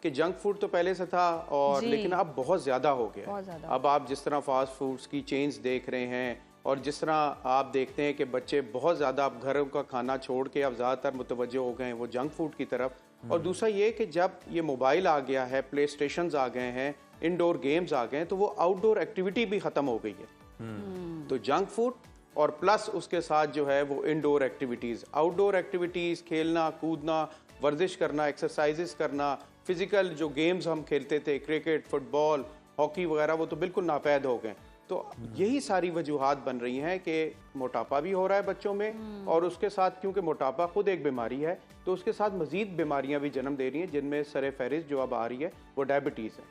कि junk food तो पहले से था और लेकिन अब बहुत ज़्यादा हो गया है। अब आप जिस तरह फास्ट फूड्स की चेन्स देख रहे हैं और जिस तरह आप देखते हैं कि बच्चे बहुत ज़्यादा अब घरों का खाना छोड़ के अब ज़्यादातर मुतवज्जो हो गए हैं वो जंक फूड की तरफ। और दूसरा ये कि जब ये मोबाइल आ गया है, प्ले स्टेशंस आ गए हैं, इंडोर गेम्स आ गए हैं, तो वो आउटडोर एक्टिविटी भी ख़त्म हो गई है। तो जंक फूड और प्लस उसके साथ जो है वो इंडोर एक्टिविटीज़, आउटडोर एक्टिविटीज़, खेलना कूदना, वर्जिश करना, एक्सरसाइजेस करना, फिजिकल जो गेम्स हम खेलते थे, क्रिकेट, फुटबॉल, हॉकी वगैरह, वो तो बिल्कुल नापैद हो गए। तो यही सारी वजूहात बन रही हैं कि मोटापा भी हो रहा है बच्चों में और उसके साथ क्योंकि मोटापा खुद एक बीमारी है तो उसके साथ मजीद बीमारियां भी जन्म दे रही हैं, जिनमें सर फहरिस्त जो अब आ रही है वो डायबिटीज़ है।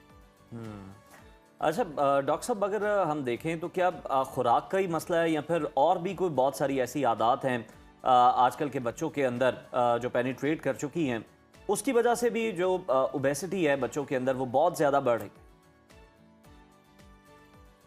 अच्छा डॉक्टर साहब, अगर हम देखें तो क्या खुराक का ही मसला है या फिर और भी कोई बहुत सारी ऐसी आदत हैं आजकल के बच्चों के अंदर जो पेनिट्रेट कर चुकी हैं, उसकी वजह से भी जो ओबेसिटी है बच्चों के अंदर वो बहुत ज़्यादा बढ़ रही है?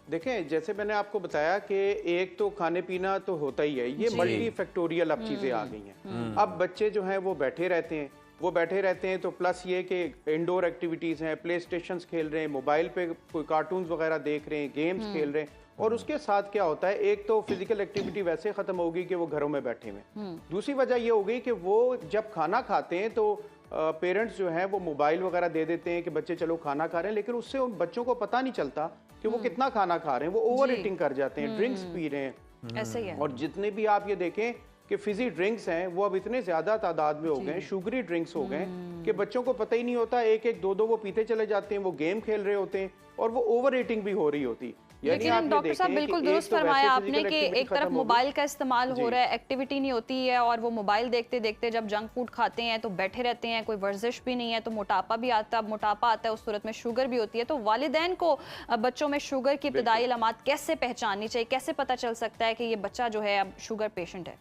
देखें, जैसे मैंने आपको बताया कि एक तो खाने पीना तो होता ही है, ये मल्टी फैक्टोरियल अब चीज़ें आ गई हैं। अब बच्चे जो हैं वो बैठे रहते हैं तो प्लस ये कि इंडोर एक्टिविटीज़ हैं, प्ले स्टेशंस खेल रहे हैं, मोबाइल पे कोई कार्टून्स वगैरह देख रहे हैं, गेम्स खेल रहे हैं और उसके साथ क्या होता है, एक तो फिजिकल एक्टिविटी वैसे ख़त्म होगी कि वो घरों में बैठे हुए। दूसरी वजह ये हो गई कि वो जब खाना खाते हैं तो पेरेंट्स जो हैं वो मोबाइल वगैरह दे देते हैं कि बच्चे चलो खाना खा रहे हैं, लेकिन उससे उन बच्चों को पता नहीं चलता कि वो कितना खाना खा रहे हैं, वो ओवर ईटिंग कर जाते हैं, ड्रिंक्स पी रहे हैं। ऐसे ही है। और जितने भी आप ये देखें कि फिजी ड्रिंक्स हैं वो अब इतने ज्यादा तादाद में हो गए हैं, शुगरी ड्रिंक्स हो गए कि बच्चों को पता ही नहीं होता, एक एक दो दो वो पीते चले जाते हैं, वो गेम खेल रहे होते हैं और वो ओवर ईटिंग भी हो रही होती। लेकिन डॉक्टर साहब बिल्कुल दुरुस्त फरमाया आपने कि एक तरफ मोबाइल का इस्तेमाल हो रहा है, एक्टिविटी नहीं होती है और वो मोबाइल देखते देखते जब जंक फूड खाते हैं तो बैठे रहते हैं, कोई वर्जिश भी नहीं है तो मोटापा भी आता है, मोटापा आता है उस सूरत में शुगर भी होती है। तो वालिदैन को बच्चों में शुगर की इब्तदाई अलामात कैसे पहचाननी चाहिए, कैसे पता चल सकता है कि ये बच्चा जो है अब शुगर पेशेंट है?